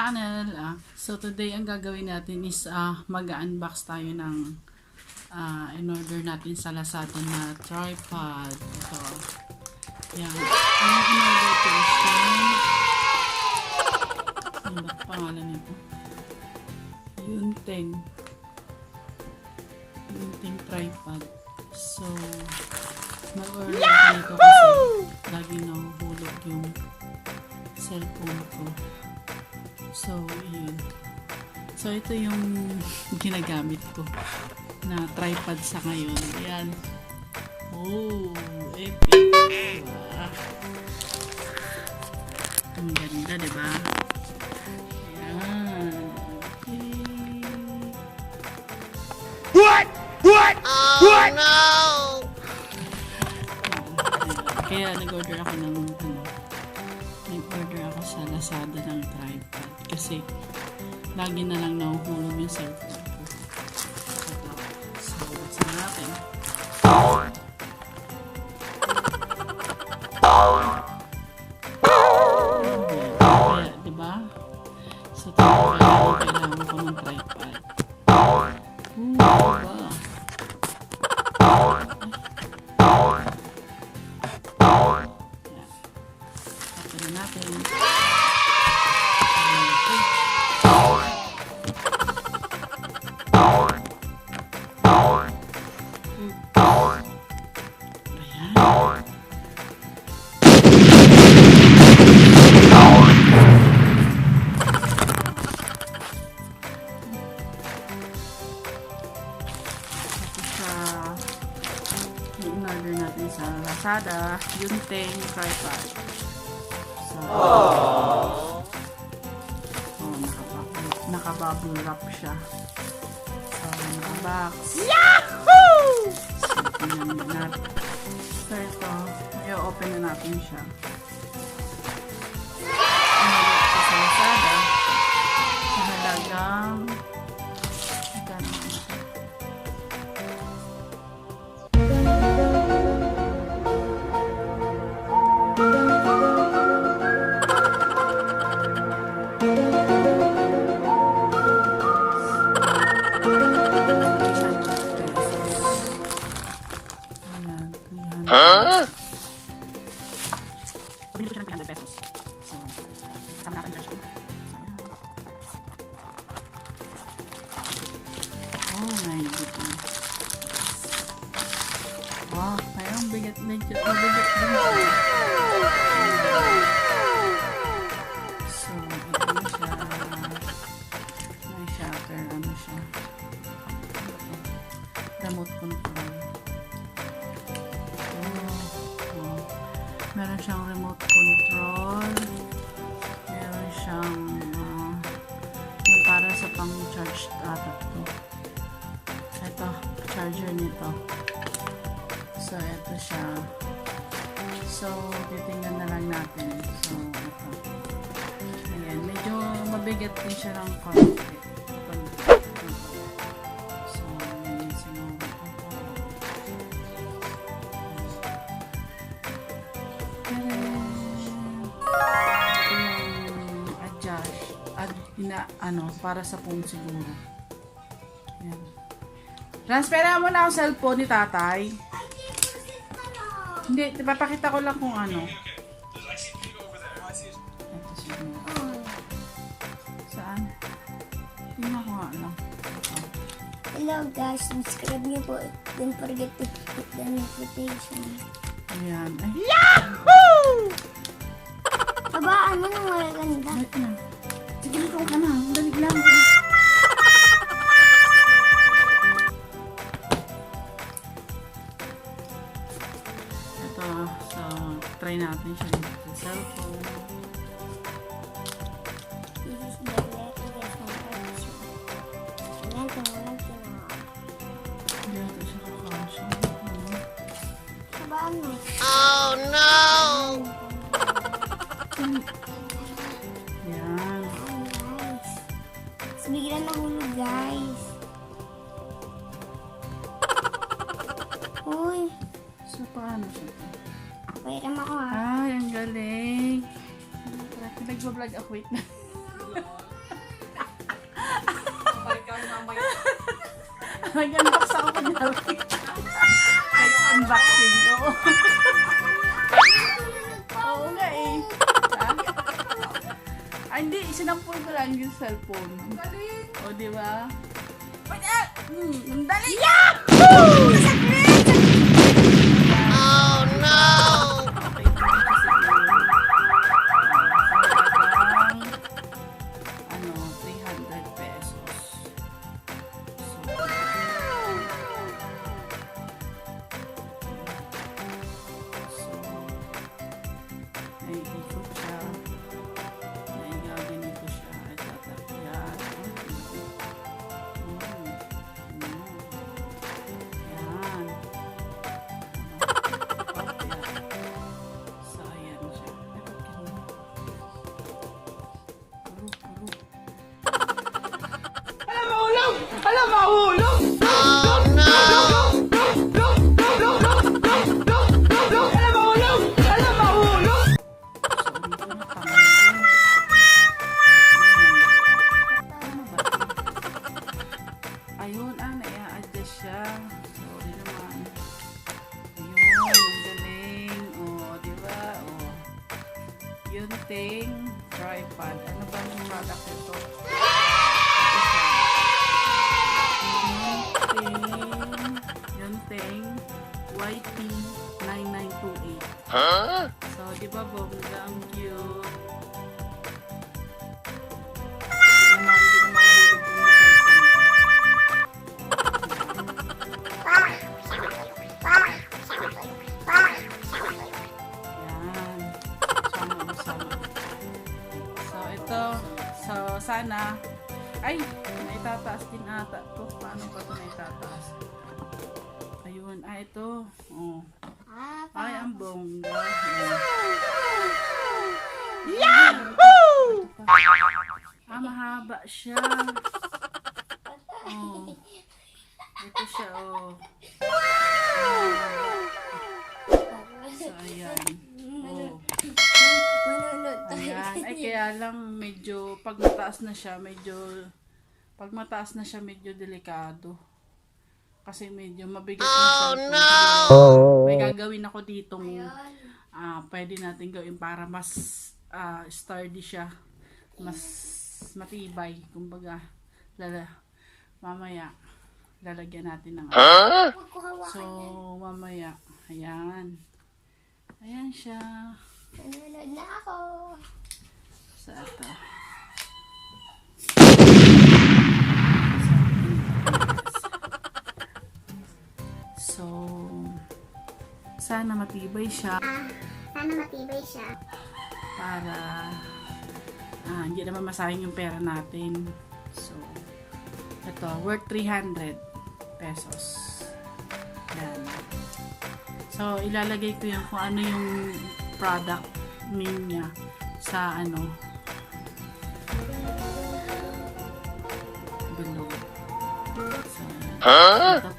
channel. So today ang gagawin natin is mag-unbox tayo ng in-order natin sa Lazada na tripod. Ito. Yan. Ang in-order ko is ano ba pangalan nito? Yunteng tripod. So nag-order ako nito kasi lagi nahuhulog yung cellphone ko. So, yun. So, ito yung ginagamit ko na tripod sa ngayon. Ayan. Oh, epic. Diba? Ang ganda, diba? Ayan. Okay. What? Oh, what? No! Kaya nag-order ako ng nag-order ako sa Lazada ng tripod kasi lagi na lang nahuhulog yung cellphone ko. So, buksan natin. Kaya, diba? So, kailangan ko ng tripod. Diba? Natin. In-order natin sa Lazada, Yunteng tripod. Naka-bubble wrap siya. So, naka-box. Yahoo! So, tingnan natin. So, ito. I-open na natin siya. Inulot ko sa Lazada. Sa halagang huh? Bili ko siya ng 300 pesos. So, kasama natin yung oh my goodness. Wow, parang bigat medyo mabigat din. So, ito siya. May shutter, ano siya. Remote control. Meron siyang remote control. Meron siyang yung para sa pang-charge ata to. Ito, charger nito. So, ito siya. So, titingnan na lang natin. So, ito. Ayan, medyo mabigat din siya ng konti. Para sa phone siguro. Ayan. Transfera mo na ang cellphone ni tatay. Hindi, papakita ko lang kung ano. Ito siguro. Saan? Tingnan ko nga lang. Hello guys, subscribe niyo po. Don't forget to hit the notification. Ayan. Ay. Yahoo! Babaan mo nang magaganda. Wait na. Sige, ikaw ka na. Dalig lang. Ito. So, try natin siya dito sa cellphone. This is the latest version. Ayan, walang tinawa. Dito siya kakasya. Babaan mo. Oh no! Yan. Biglang nahulog guys. Uy. So, paano siya? Pairam ako ha. Ay, ang galing. Nagbablog ako. Wait na. Nag-unbox ako kunyari. Nag-unboxing ko. Oo nga eh. Ay, hindi. Sinampol ko lang yung cellphone. O, di ba? Dali! Yahoo! Oh no! Okay, kasi ano, 300 pesos. So, naiikot siya. Naigaganito siya. Itatakyan. Yan. So, ayan siya. Oh no! Ayun, nai-adjust siya. Sorry naman. Ayun, ang galing. O, di ba? O, Yunteng tripod. Ano ba yung product nito? Yunteng YT9928. Huh? So, di ba bongga ang cute? Hindi na mahulog yung cellphone. Yan. Sama-sama. So, ito. So, sana. Ay! Naitataas din ata to. Paano ba ito naitataas? Ayun. Ito. Oh. Ay, ang bongga. Yahoo! Mahaba siya. Oh. Ito siya, oh. So, ayan. Oh. Manunod tayo. Ayan. Ay, kaya lang medyo, pag mataas na siya, medyo delikado. Kasi medyo mabigat na siya. May gagawin ako ditong, pwede natin gawin para mas sturdy siya. Mas matibay. Kumbaga, mamaya, lalagyan natin ng So, mamaya, ayan. Ayan siya. Manunod na ako. Sa ito. So, sana matibay siya Sana matibay siya. para hindi naman masayang yung pera natin. So, ito, worth 300 pesos. Yan. So, ilalagay ko yung kung ano yung product name niya sa below. So, ito